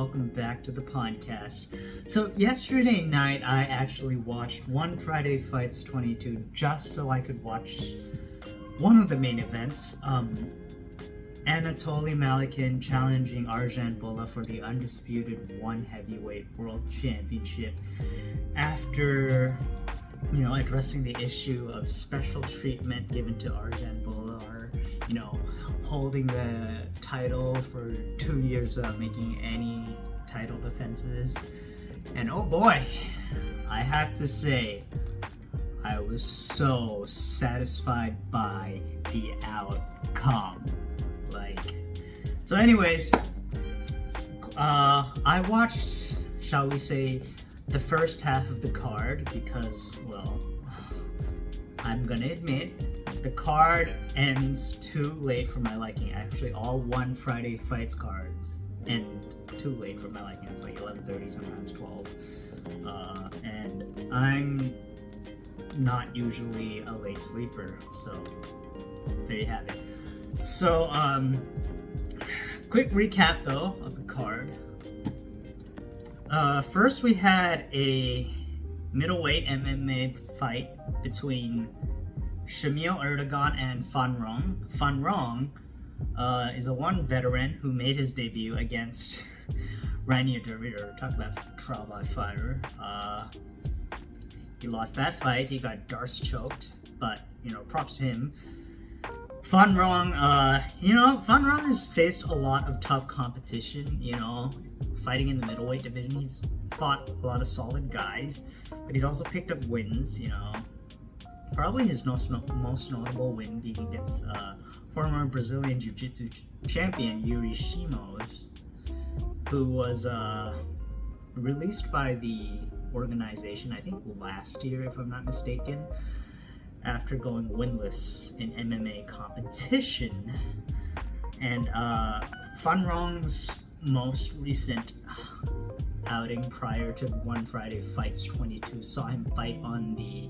welcome back to the podcast. So yesterday night I actually watched ONE Friday Fights 22 just so I could watch one of the main events. Anatoly Malykhin challenging Arjan Bhullar for the undisputed ONE Heavyweight World Championship after, addressing the issue of special treatment given to Arjan Bhullar, holding the title for 2 years without making any title defenses. And oh boy, I have to say, I was so satisfied by the outcome. So anyways, I watched, shall we say, the first half of the card because, well, I'm gonna admit, the card ends too late for my liking. Actually, all ONE Friday Fights cards end too late for my liking. It's like 11:30, sometimes 12. And I'm not usually a late sleeper, so there you have it. So, quick recap though of the card. First we had a middleweight MMA fight between Shamil Erdogan and Fan Rong. Fan Rong is a ONE veteran who made his debut against Rainier Derrider. Talk about trial by fire. He lost that fight. He got Darce choked, but props to him. Fan Rong, Fan Rong has faced a lot of tough competition, fighting in the middleweight division. He's fought a lot of solid guys, but he's also picked up wins, Probably his most notable win being against former Brazilian Jiu-Jitsu champion Yuri Shimos, who was released by the organization, I think last year if I'm not mistaken, after going winless in MMA competition. And Fan Rong's most recent outing prior to ONE Friday Fights 22 saw him fight on the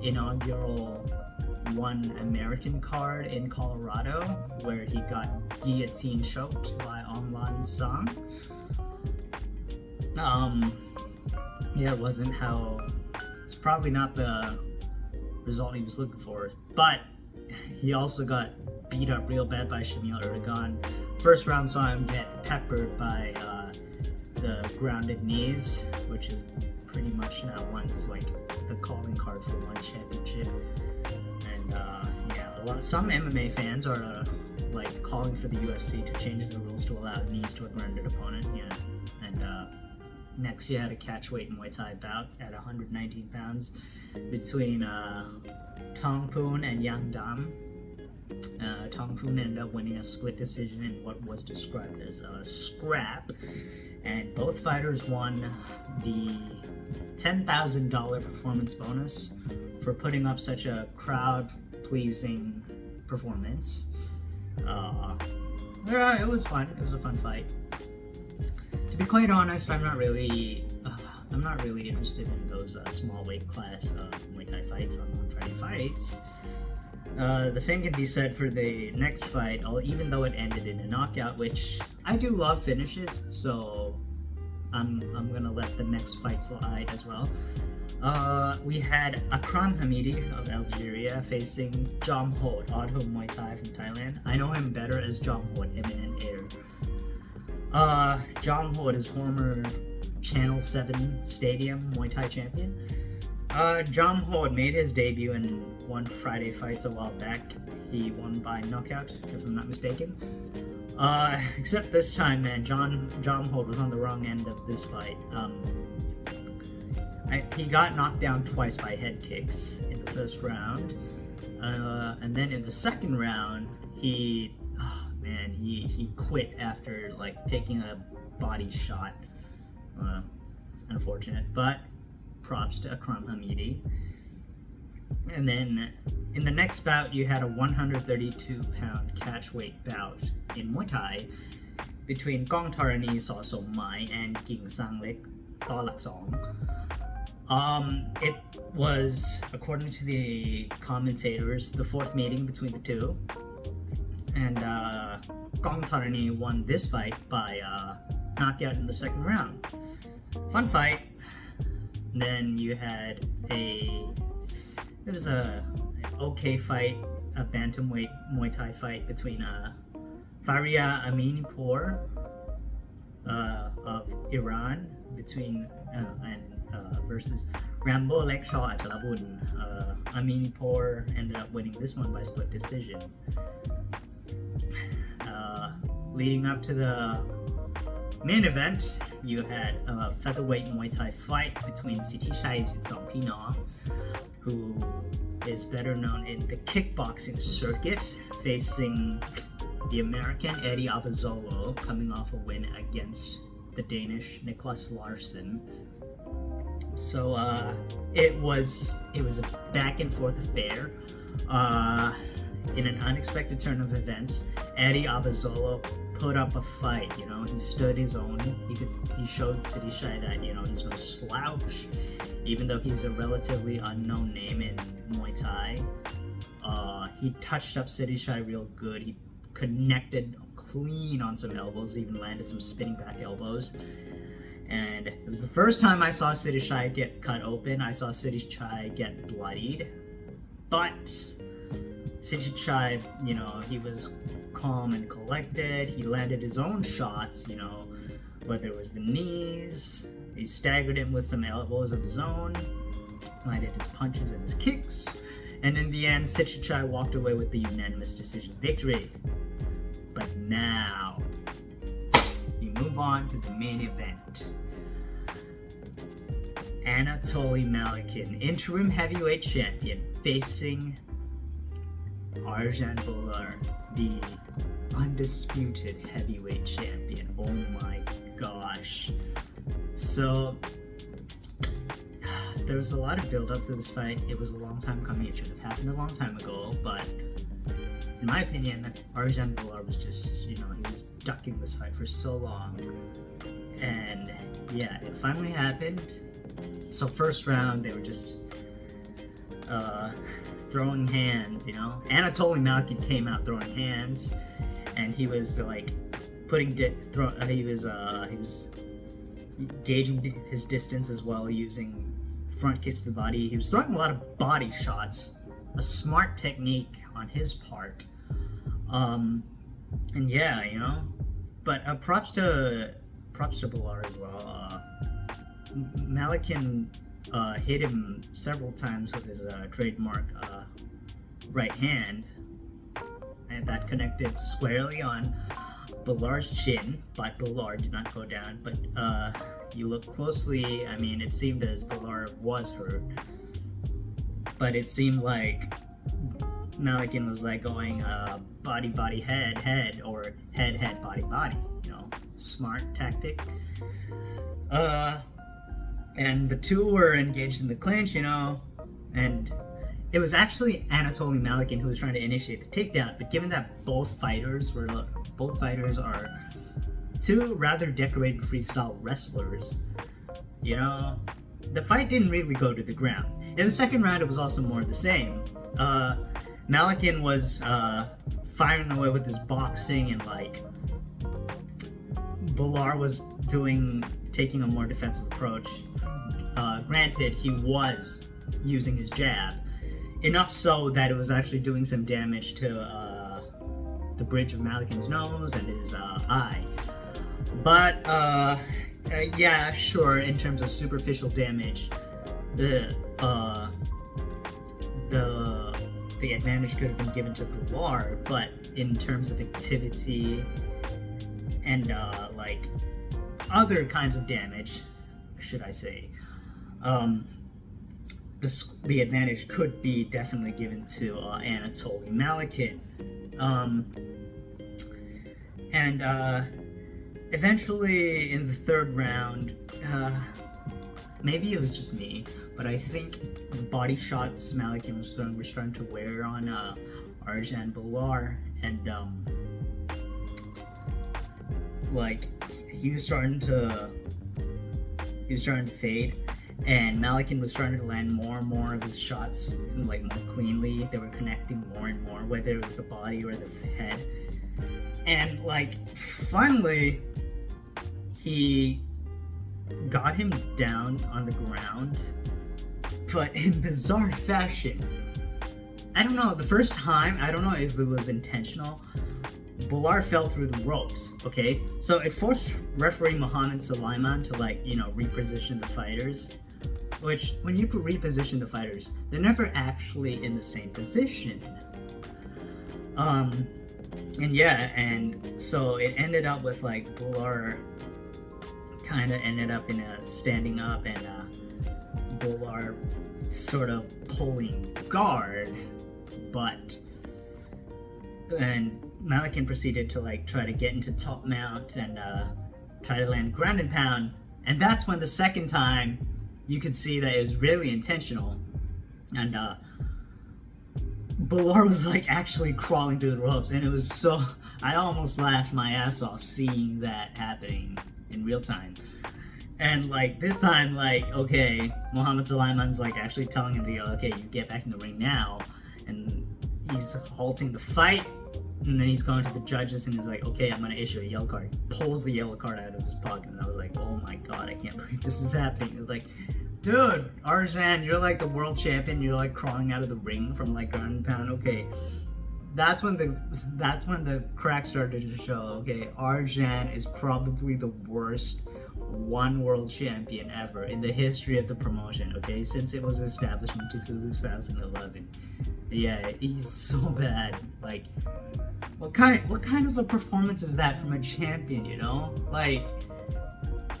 inaugural ONE American card in Colorado, where he got guillotine choked by Aung Lan Sang. It's probably not the result he was looking for, but he also got beat up real bad by Shamil Erdogan. First round saw him get peppered by the grounded knees, which is pretty much now ONE's the calling card for ONE championship. And some MMA fans are calling for the UFC to change the rules to allow knees to a grounded opponent. And next, he had a catchweight Muay Thai bout at 119 pounds between Tong Poon and Yang Dam. Tong Poon ended up winning a split decision in what was described as a scrap, and both fighters won the $10,000 performance bonus for putting up such a crowd-pleasing performance. It was fun. It was a fun fight. To be quite honest, I'm not really interested in those small weight class Muay Thai fights on ONE Friday Fights. The same can be said for the next fight, even though it ended in a knockout, which I do love finishes, so I'm gonna let the next fight slide as well. We had Akram Hamidi of Algeria facing Jom Hod, Auto Muay Thai from Thailand. I know him better as Jom Hod, Eminent Air. Jom Hod is former Channel 7 Stadium Muay Thai champion. Jom Hod made his debut in ONE Friday Fights a while back. He won by knockout, if I'm not mistaken. Except this time, man, Jom Hod was on the wrong end of this fight. He got knocked down twice by head kicks in the first round. And then in the second round, he quit after taking a body shot. It's unfortunate, but props to Akram Hamidi. And then in the next bout, you had a 132-pound catchweight bout in Muay Thai between Kongtarani Sosomai and Ging Sanglek Tolaksong. It was, according to the commentators, the fourth meeting between the two. And Kongtarani won this fight by knockout in the second round. Fun fight. And then you had it was a okay fight, a bantamweight Muay Thai fight between Faria Aminipour of Iran versus Rambo Lekshaw Achalabun. Aminipour ended up winning this one by split decision. Leading up to the main event, you had a featherweight Muay Thai fight between Sityodtong Sityodtong, who is better known in the kickboxing circuit, facing the American Eddie Abazolo, coming off a win against the Danish Niklas Larsson. So it was a back and forth affair. In an unexpected turn of events, Eddie Abazolo put up a fight. He stood his own. He showed Sityodtong that he's no slouch, even though he's a relatively unknown name in Muay Thai. He touched up Sityodtong real good. He connected clean on some elbows, even landed some spinning back elbows. And it was the first time I saw Sityodtong get cut open. I saw Sityodtong get bloodied, but Sityodtong, he was calm and collected. He landed his own shots, whether it was the knees, he staggered him with some elbows of his own, landed his punches and his kicks, and in the end, Sityodtong walked away with the unanimous decision victory. But now, we move on to the main event. Anatoly Malykhin, interim heavyweight champion, facing Arjan Bhullar, the undisputed heavyweight champion. Oh my gosh. So, there was a lot of build up to this fight. It was a long time coming. It should have happened a long time ago, but in my opinion, Arjan Bhullar was just, he was ducking this fight for so long. And yeah, it finally happened. So first round, they were just throwing hands, Anatoly Malykhin came out throwing hands, and he was like he was gauging his distance as well, using front kicks to the body. He was throwing a lot of body shots, a smart technique on his part. And yeah, but props to Bolar as well. Malikin hit him several times with his trademark right hand, and that connected squarely on Bolar's chin, but Bolar did not go down. But you look closely, it seemed as Bolar was hurt, but it seemed like Malikin was like going body, head, or head, body, smart tactic. And the two were engaged in the clinch, and it was actually Anatoly Malykhin who was trying to initiate the takedown, but given that both fighters are two rather decorated freestyle wrestlers, the fight didn't really go to the ground. In the second round, it was also more of the same. Malikin was firing away with his boxing, and Bolar was taking a more defensive approach. Granted, he was using his jab, enough so that it was actually doing some damage to the bridge of Malikin's nose and his eye. But yeah, sure, in terms of superficial damage, the advantage could have been given to Bolar, but in terms of activity and other kinds of damage, should I say, the advantage could be definitely given to Anatoly Malykhin. And eventually in the third round, maybe it was just me, but I think the body shots Malykhin was throwing were starting to wear on Arjan Bhullar, and he was starting to fade, and Malikin was starting to land more and more of his shots more cleanly. They were connecting more and more, whether it was the body or the head. And finally, he got him down on the ground, but in bizarre fashion. I don't know, the first time, I don't know if it was intentional, Bolar fell through the ropes, okay? So it forced referee Mohammed Sulaiman to, like, you know, reposition the fighters, which, when you reposition the fighters, they're never actually in the same position. And yeah, and so it ended up with, like, Bolar kind of ended up in a standing up, and Bolar sort of pulling guard, and Malikin proceeded to, like, try to get into top mount and try to land ground and pound, and that's when the second time you could see that it was really intentional, and Bolar was, like, actually crawling through the ropes, and it was so, I almost laughed my ass off seeing that happening in real time. And, like, this time, like, okay, Mohammed Sulaiman's, like, actually telling him to, okay, you get back in the ring now, and he's halting the fight, and then he's going to the judges and he's like, okay, I'm gonna issue a yellow card. He pulls the yellow card out of his pocket, and I was like, oh my god, I can't believe this is happening. It was like, dude, Arjan, you're like the world champion, you're like crawling out of the ring from, like, ground and pound. Okay, that's when the crack started to show. Okay, Arjan is probably the worst one world champion ever in the history of the promotion, okay, since it was established in 2011. Yeah, he's so bad. Like, what kind of a performance is that from a champion, you know? Like,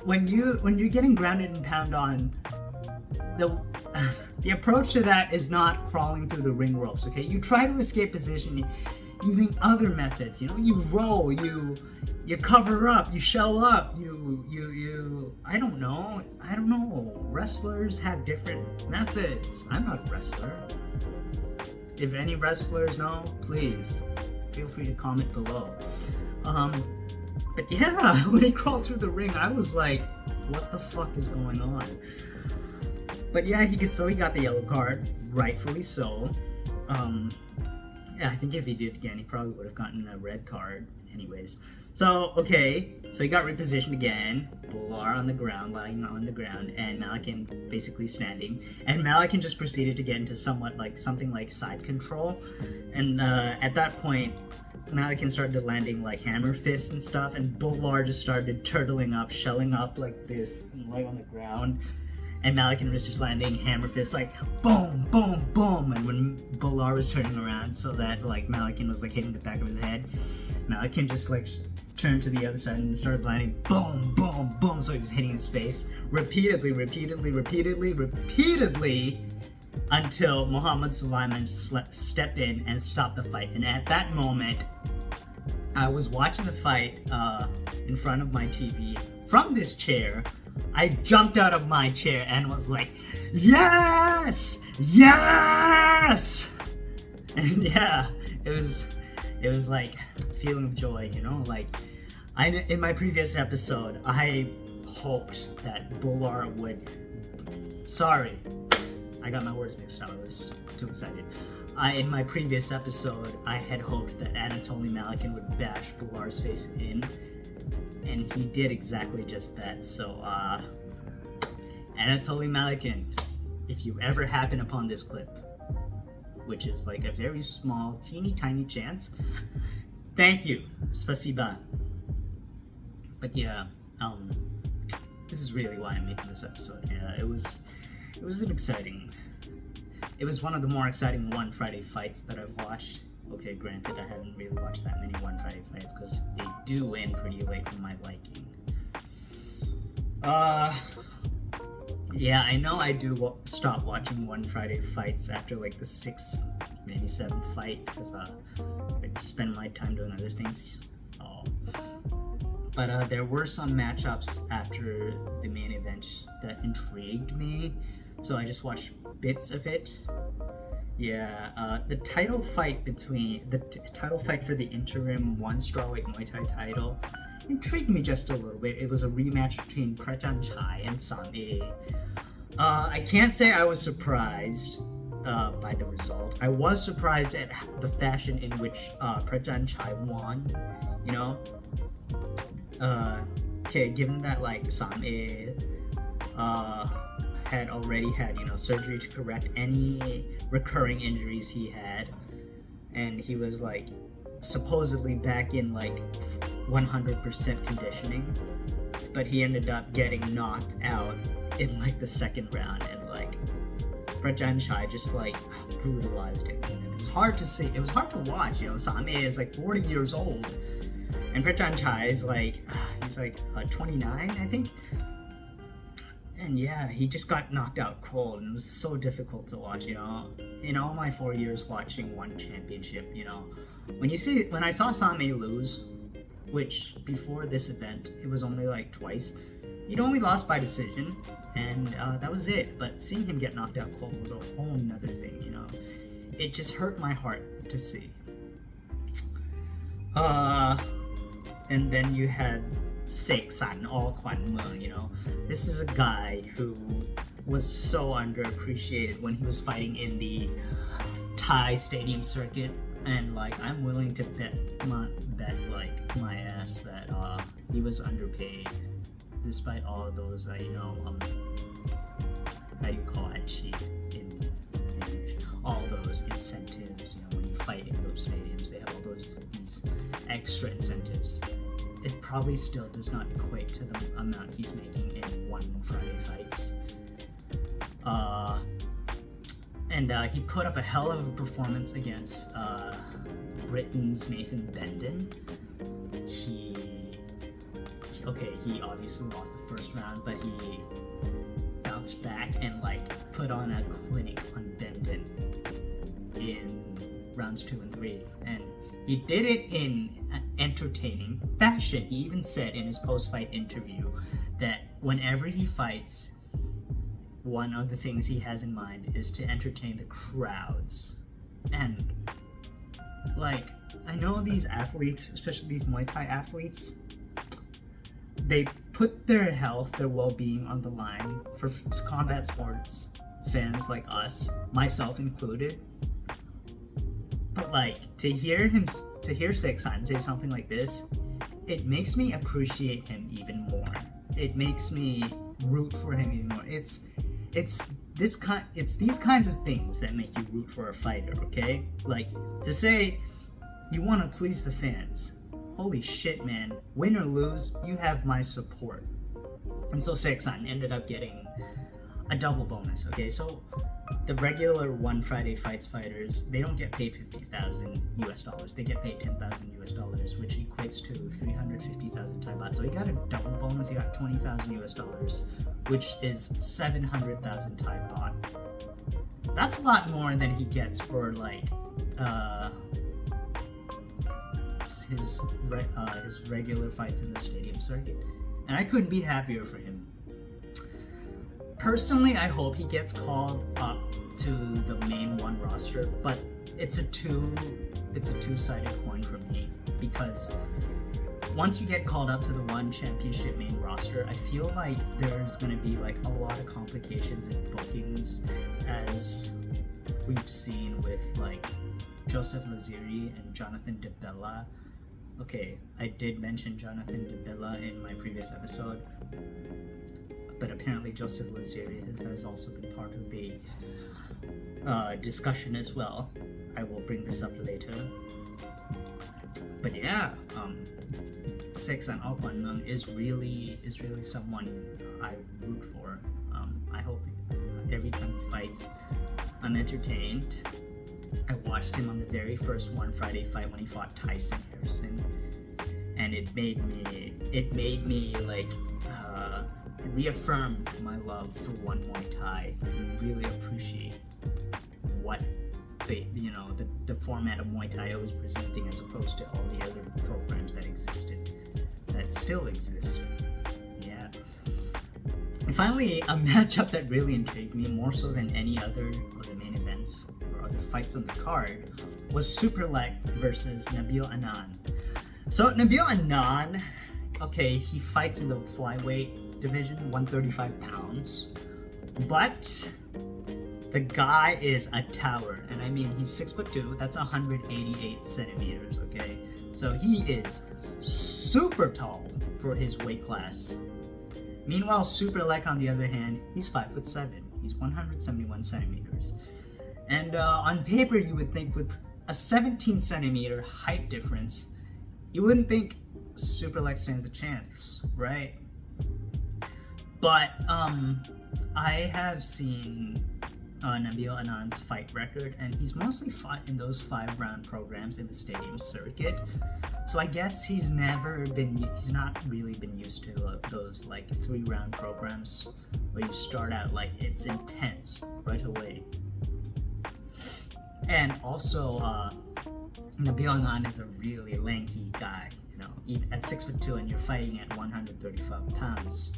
when you're getting grounded and pound on, the approach to that is not crawling through the ring ropes, okay? You try to escape position using other methods, you know? You roll, you cover up, you shell up, you I don't know. Wrestlers have different methods. I'm not a wrestler. If any wrestlers know, please feel free to comment below. But yeah, when he crawled through the ring, I was like, what the fuck is going on? But yeah, he got the yellow card, rightfully so. Yeah, I think if he did it again, he probably would have gotten a red card anyways. So, okay, so he got repositioned again, Bolar on the ground, lying on the ground, and Malikin basically standing, and Malikin just proceeded to get into something like side control, and at that point, Malikin started landing, like, hammer fists and stuff, and Bolar just started turtling up, shelling up like this, like on the ground, and Malikin was just landing hammer fists, like, boom, boom, boom, and when Bolar was turning around so that, like, Malikin was, like, hitting the back of his head, Malikin just, like, turned to the other side and started landing boom, boom, boom, so he was hitting his face repeatedly, until Mohammed Sulaiman stepped in and stopped the fight. And at that moment, I was watching the fight in front of my TV from this chair. I jumped out of my chair and was like, yes, yes, and yeah, it was like a feeling of joy, you know, like, in my previous episode, I hoped that Bolar would, sorry, I got my words mixed up, I was too excited. In my previous episode, I had hoped that Anatoly Malykhin would bash Bolar's face in, and he did exactly just that. So, Anatoly Malykhin, if you ever happen upon this clip, which is like a very small, teeny tiny chance, thank you, spasiba. But yeah, this is really why I'm making this episode. Yeah, it was one of the more exciting One Friday fights that I've watched. Okay, granted, I haven't really watched that many One Friday fights because they do end pretty late for my liking. Yeah, I know I do stop watching One Friday fights after, like, the 6th, maybe 7th fight, because I spend my time doing other things. But there were some matchups after the main event that intrigued me, so I just watched bits of it. Yeah, the title fight for the interim one strawweight Muay Thai title intrigued me just a little bit. It was a rematch between Prachan Chai and Sam-e. I can't say I was surprised by the result. I was surprised at the fashion in which Prachan Chai won, you know? okay, given that like Sam-A had already had, you know, surgery to correct any recurring injuries he had, and he was like supposedly back in like 100% conditioning, but he ended up getting knocked out in like the second round, and like Arjan Chai just like brutalized him. And it was hard to see. It was hard to watch. You know, Sam-A is like 40 years old, and Arjan Chai is like he's like 29, I think. And yeah, he just got knocked out cold, and it was so difficult to watch. You know, in all my 4 years watching ONE Championship, you know, when I saw Sam-A lose, which before this event it was only like twice, he'd only lost by decision, and that was it. But seeing him get knocked out cold was a whole nother thing, you know. It just hurt my heart to see. And then you had Seksan or Kwan Meng, you know. This is a guy who was so underappreciated when he was fighting in the Thai stadium circuit, and like I'm willing to bet my ass that he was underpaid, despite all of those how do you call it, cheap in all those incentives. You know, when you fight in those stadiums, they have all these extra incentives. It probably still does not equate to the amount he's making in ONE Friday fights. And he put up a hell of a performance against Britain's Nathan Benden. He obviously lost the first round, but he bounced back and like put on a clinic on Benden in rounds 2 and 3, and he did it in an entertaining fashion. He even said in his post-fight interview that whenever he fights, one of the things he has in mind is to entertain the crowds. And like, I know these athletes, especially these Muay Thai athletes, they put their health, their well-being on the line for combat sports fans like us, myself included. But like, to hear Seksan say something like this, it makes me appreciate him even more. It makes me root for him even more. It's these kinds of things that make you root for a fighter, okay? Like, to say you want to please the fans. Holy shit, man. Win or lose, you have my support. And so Seksan ended up getting a double bonus, okay? So the regular ONE Friday Fights fighters, they don't get paid $50,000 US. They get paid $10,000 US, which equates to 350,000 Thai baht. So he got a double bonus. He got $20,000 US, which is 700,000 Thai baht. That's a lot more than he gets for like his regular fights in the stadium circuit, and I couldn't be happier for him. Personally, I hope he gets called up to the main ONE roster, but it's a two-sided coin for me, because once you get called up to the ONE Championship main roster, I feel like there's going to be like a lot of complications in bookings, as we've seen with like Joseph Laziri and Jonathan DeBella. Okay, I did mention Jonathan DeBella in my previous episode, but apparently Joseph Laziri has also been part of the discussion as well. I will bring this up later. But yeah, Seksan Kwan Meng is really someone I root for. I hope every time he fights, I'm entertained. I watched him on the very first ONE Friday fight when he fought Tyson Harrison, and it made me like reaffirmed my love for ONE Muay Thai, and really appreciate what the format of Muay Thai was presenting, as opposed to all the other programs that still exist. Yeah. And finally, a matchup that really intrigued me more so than any other of the main events or other fights on the card was Superlek versus Nabil Anand. So Nabil Anand, okay, he fights in the flyweight division, 135 pounds, but the guy is a tower, and I mean, he's 6'2", that's 188 centimeters, okay? So he is super tall for his weight class. Meanwhile, Superlek, on the other hand, he's 5'7". He's 171 centimeters. And on paper, you would think with a 17 centimeter height difference, you wouldn't think Superlek stands a chance, right? But I have seen Nabil Anand's fight record, and he's mostly fought in those 5-round programs in the stadium circuit. So I guess he's not really been used to those like 3-round programs where you start out like it's intense right away. And also, Nabil Anand is a really lanky guy. You know, even at 6'2" and you're fighting at 135 pounds.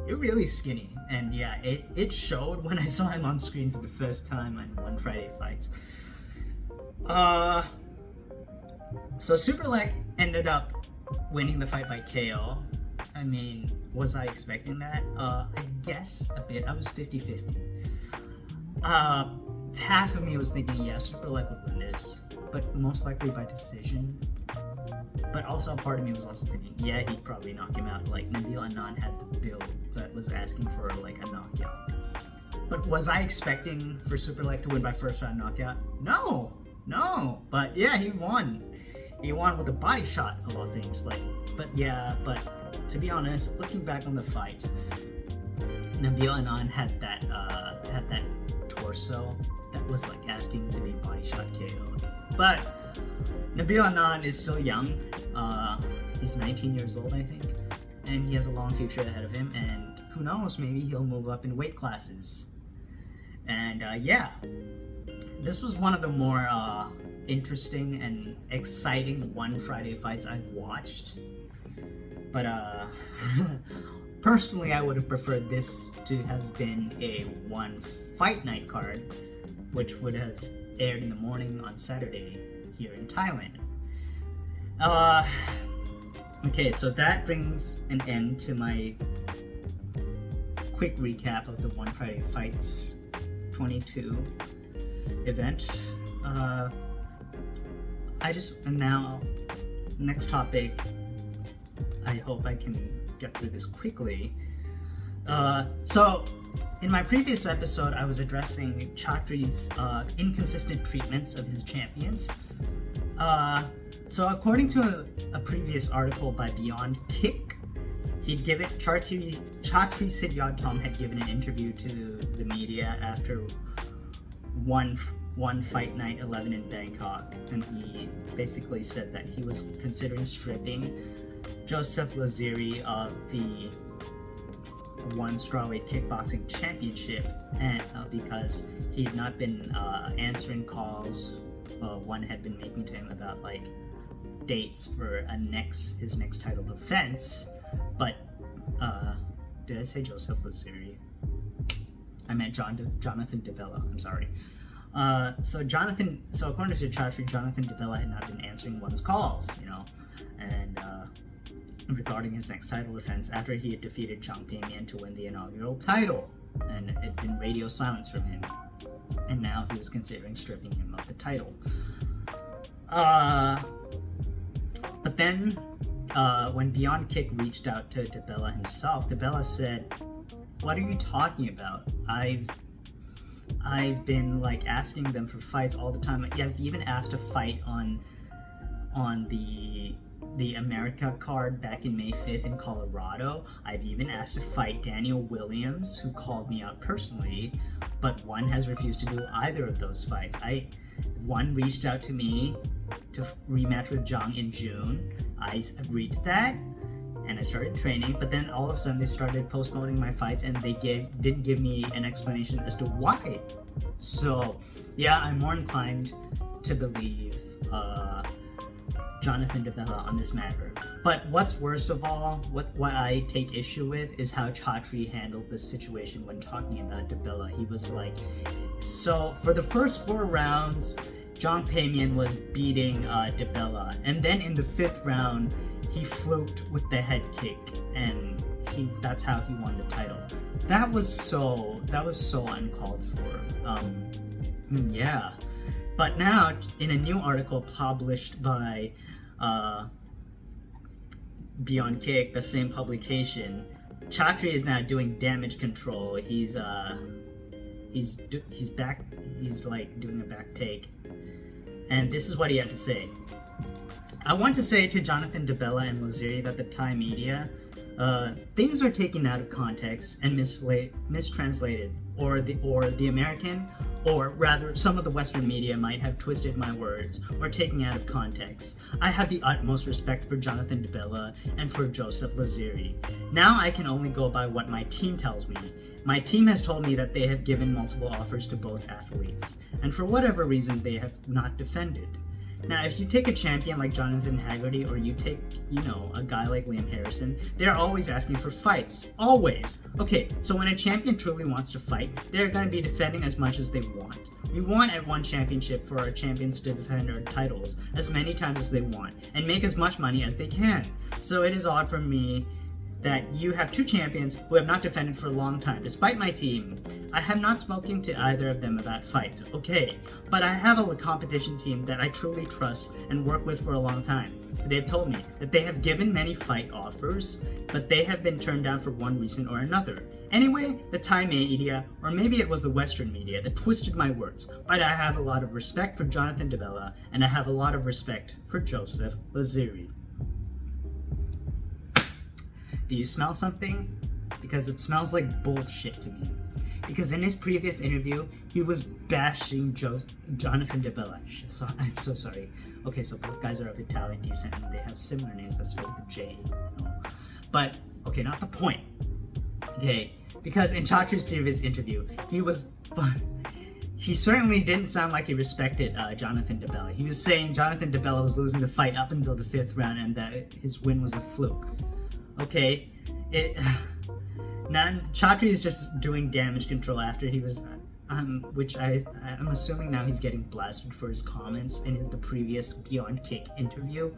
You're really skinny, and yeah, it showed when I saw him on screen for the first time on One Friday Fights. So Superlek ended up winning the fight by KO. I mean, was I expecting that? I guess a bit. I was 50-50. Half of me was thinking, yeah, Superlek would win this, but most likely by decision. But also, part of me was also thinking, yeah, he'd probably knock him out. Like, Nabil Anand had the build that was asking for, like, a knockout. But was I expecting for Superlek to win by first round knockout? No. But yeah, he won. He won with a body shot, of all things. But to be honest, looking back on the fight, Nabil Anand had that torso that was, like, asking to be body shot KO'd. But Nabil Anand is still young. He's 19 years old, I think, and he has a long future ahead of him, and who knows, maybe he'll move up in weight classes. And yeah, this was one of the more interesting and exciting One Friday Fights I've watched. But personally, I would have preferred this to have been a one fight night card, which would have aired in the morning on Saturday here in Thailand. Okay, so that brings an end to my quick recap of the One Friday Fights 22 event. And now, next topic, I hope I can get through this quickly. So, in my previous episode, I was addressing Chatri's inconsistent treatments of his champions. So according to a previous article by Beyond Kick, Chatri Sityodtong had given an interview to the media after one Fight Night 11 in Bangkok, and he basically said that he was considering stripping Joseph Laziri of the ONE strawweight kickboxing championship, and because he had not been answering calls ONE had been making to him about like dates for his next title defense. But did I say Joseph Laziri? I meant Jonathan Dibella. I'm sorry. So according to Chatri, Jonathan Dibella had not been answering ONE's calls, and regarding his next title defense after he had defeated Chang Pei-Mian to win the inaugural title, and it had been radio silence from him, and now he was considering stripping him of the title. But then when Beyond Kick reached out to Dibella himself, Dibella said, "What are you talking about? I've been like asking them for fights all the time. I've even asked to fight on the America card back in May 5th in Colorado. I've even asked to fight Daniel Williams, who called me out personally, but ONE has refused to do either of those fights. ONE reached out to me to rematch with Zhang in June. I agreed to that, and I started training, but then all of a sudden they started postponing my fights, and they didn't give me an explanation as to why. So yeah, I'm more inclined to believe Jonathan Dibella on this matter. But what's worst of all, what I take issue with, is how Chatri handled this situation when talking about Dibella. He was like, so for the first 4 rounds, Chang Pei-Mian was beating Dibella, and then in the 5th round, he fluked with the head kick, and that's how he won the title. That was so uncalled for. Yeah. But now, in a new article published by Beyond Kick, the same publication, Chatri is now doing damage control. He's back. He's like doing a back take, and this is what he had to say. I want to say to Jonathan DeBella and Lazeri that the Thai media, things are taken out of context and mistranslated, or the American, or rather some of the Western media might have twisted my words or taken out of context. I have the utmost respect for Jonathan DeBella and for Joseph Lazeri. Now I can only go by what my team tells me. My team has told me that they have given multiple offers to both athletes, and for whatever reason they have not defended. Now, if you take a champion like Jonathan Haggerty, or you take, a guy like Liam Harrison, they're always asking for fights. Always. Okay, so when a champion truly wants to fight, they're going to be defending as much as they want. We want at one championship for our champions to defend our titles as many times as they want, and make as much money as they can. So it is odd for me that you have two champions who have not defended for a long time. Despite my team, I have not spoken to either of them about fights, okay, but I have a competition team that I truly trust and work with for a long time. They've told me that they have given many fight offers, but they have been turned down for one reason or another. Anyway, the Thai media, or maybe it was the Western media, that twisted my words, but I have a lot of respect for Jonathan DeBella, and I have a lot of respect for Joseph Lazeri. Do you smell something? Because it smells like bullshit to me. Because in his previous interview, he was bashing Jonathan DeBella. So I'm so sorry. Okay, so both guys are of Italian descent and they have similar names that start with a J. But, okay, not the point. Okay, because in Chatri's previous interview, he certainly didn't sound like he respected Jonathan DeBella. He was saying Jonathan DeBella was losing the fight up until the 5th round and that his win was a fluke. Okay, now Chatri is just doing damage control after he was, which I'm assuming now he's getting blasted for his comments in the previous Beyond Kick interview,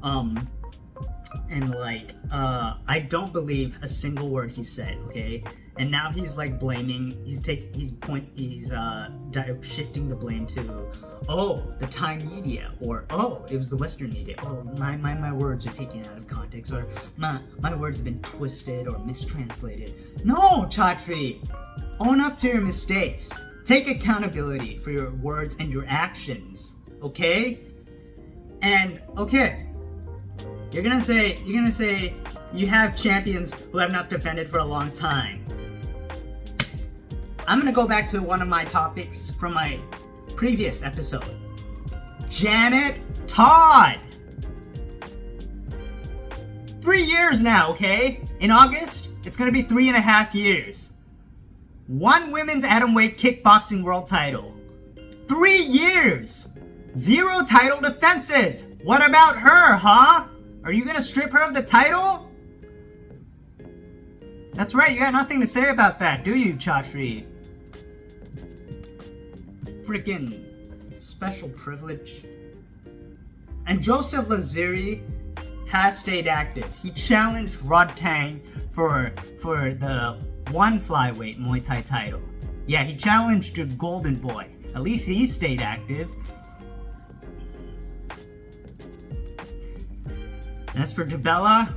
and like, I don't believe a single word he said, okay, and now he's like blaming, he's shifting the blame to, oh, the Thai media, or oh, it was the Western media, oh, my words are taken out of context, or my words have been twisted or mistranslated. No, Chatri, own up to your mistakes. Take accountability for your words and your actions, okay? And okay, you're gonna say you have champions who have not defended for a long time. I'm gonna go back to one of my topics from my previous episode. Janet Todd. 3 years now, okay? In August, it's gonna be 3.5 years. 1 women's atomweight kickboxing world title. 3 years. 0 title defenses. What about her, huh? Are you gonna strip her of the title? That's right, you got nothing to say about that, do you, Chatri? Freaking special privilege. And Joseph Lazeri has stayed active. He challenged Rod Tang for the ONE flyweight Muay Thai title. Yeah, he challenged the Golden Boy. At least he stayed active. As for DeBella,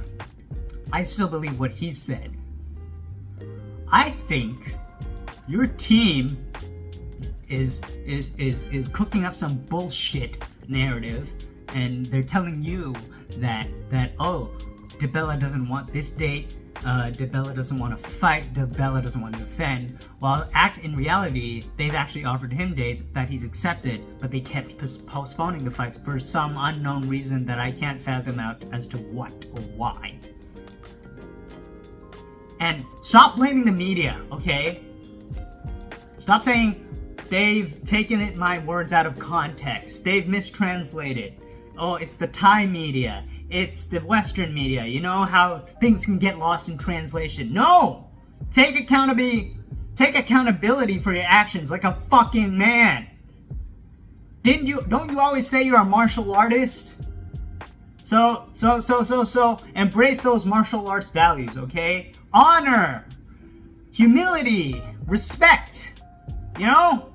I still believe what he said. I think your team is cooking up some bullshit narrative, and they're telling you that oh, DeBella doesn't want this date, DeBella doesn't want to fight, DeBella doesn't want to defend, while in reality, they've actually offered him dates that he's accepted, but they kept postponing the fights for some unknown reason that I can't fathom out as to what or why. And stop blaming the media, okay? Stop saying they've taken my words out of context. They've mistranslated. Oh, it's the Thai media. It's the Western media. You know how things can get lost in translation. No! Take accountability for your actions like a fucking man. Don't you always say you're a martial artist? So embrace those martial arts values, okay? Honor, humility, respect, you know?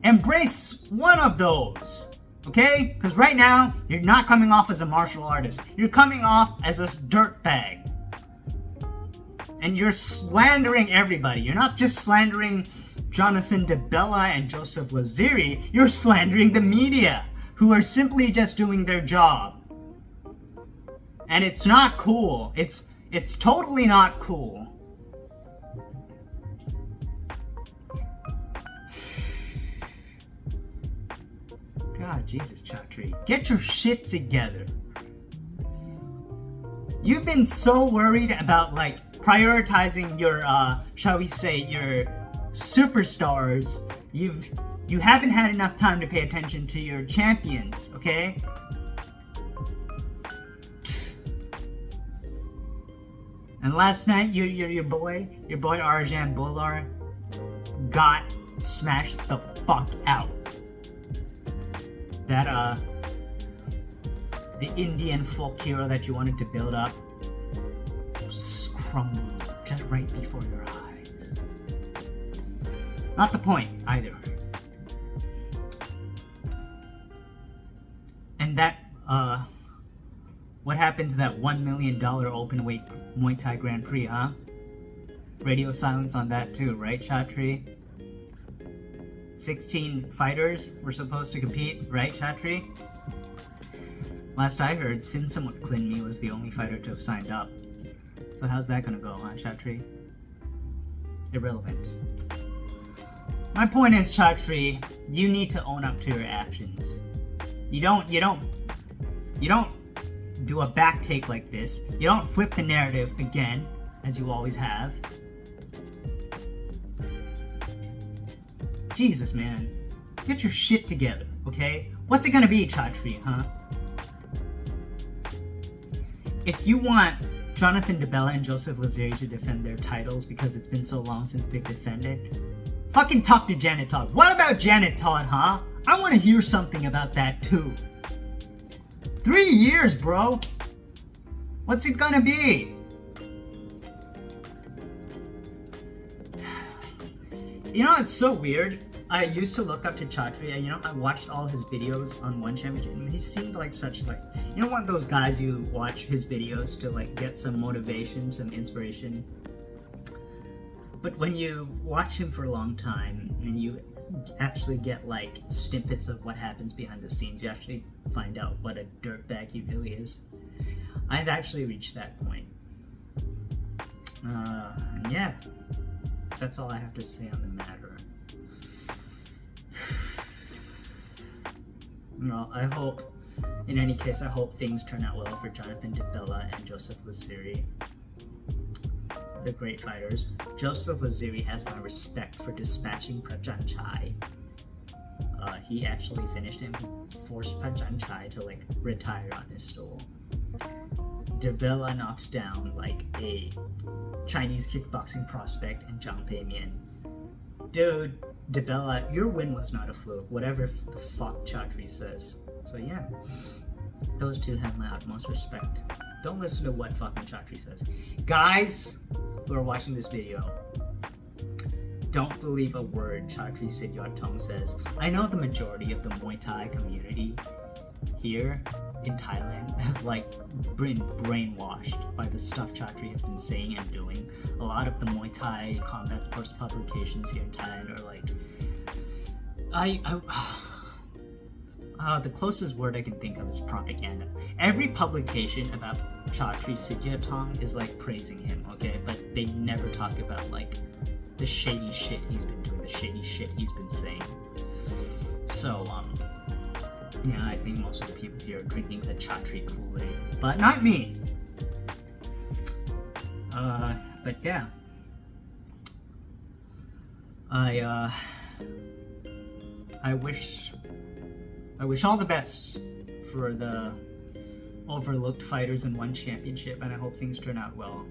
Embrace one of those. Okay? Because right now, you're not coming off as a martial artist. You're coming off as a dirtbag. And you're slandering everybody. You're not just slandering Jonathan DeBella and Joseph Laziri. You're slandering the media, who are simply just doing their job. And it's not cool. It's totally not cool. God, Jesus, Chatri. Get your shit together. You've been so worried about, like, prioritizing your, shall we say, your superstars. You haven't had enough time to pay attention to your champions, okay? And last night, your boy Arjan Bhullar got smashed the fuck out. That, the Indian folk hero that you wanted to build up crumbled just right before your eyes. Not the point, either. And that, what happened to that $1 million open weight Muay Thai Grand Prix, huh? Radio silence on that too, right, Chatri? 16 fighters were supposed to compete, right, Chatri? Last I heard, Sinsamut was the only fighter to have signed up. So how's that gonna go, huh, Chatri? Irrelevant. My point is, Chatri, you need to own up to your actions. You don't do a back take like this. You don't flip the narrative again, as you always have. Jesus, man. Get your shit together, okay? What's it gonna be, Chatri, huh? If you want Jonathan DeBella and Joseph Laziri to defend their titles because it's been so long since they've defended, fucking talk to Janet Todd. What about Janet Todd, huh? I want to hear something about that too. 3 years, bro. What's it gonna be? You know, it's so weird. I used to look up to Chatri, and I watched all his videos on ONE Championship, and he seemed like such, like, one of those guys you watch his videos to, like, get some motivation, some inspiration. But when you watch him for a long time, and you actually get, like, snippets of what happens behind the scenes, you actually find out what a dirtbag he really is. I've actually reached that point. And yeah, that's all I have to say on the matter. I hope, in any case, I hope things turn out well for Jonathan DeBella and Joseph Laziri. They're great fighters. Joseph Laziri has my respect for dispatching Prajan Chai. He actually finished him. He forced Prajan Chai to, like, retire on his stool. DeBella knocks down, like, a Chinese kickboxing prospect and Zhang Peimian. Dude, DeBella, your win was not a fluke, whatever the fuck Chatri says. So yeah, those two have my utmost respect. Don't listen to what fucking Chatri says. Guys who are watching this video, don't believe a word Chatri Sityodtong says. I know the majority of the Muay Thai community here in Thailand have, like, been brainwashed by the stuff Chatri has been saying and doing. A lot of the Muay Thai combat sports publications here in Thailand are like, the closest word I can think of is propaganda. Every publication about Chatri Sityodtong is, like, praising him, okay? But they never talk about, like, the shady shit he's been doing, the shady shit he's been saying. So, yeah, I think most of the people here are drinking the Chatri Kool-Aid, but not me. But yeah, I wish all the best for the overlooked fighters in ONE Championship, and I hope things turn out well.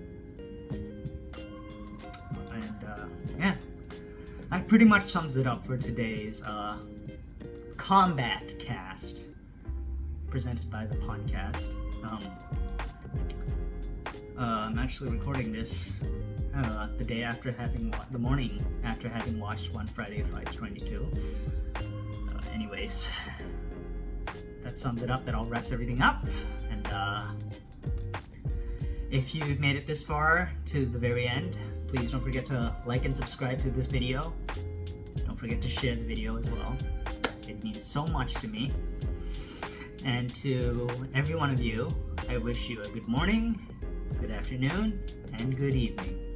And yeah, that pretty much sums it up for today's CombatCast, presented by the podcast. I'm actually recording this the day after the morning after having watched One Friday Fights 22. Anyways, that sums it up. That all wraps everything up. And if you've made it this far to the very end, please don't forget to like and subscribe to this video. Don't forget to share the video as well. It means so much to me. And to every one of you, I wish you a good morning, good afternoon, and good evening.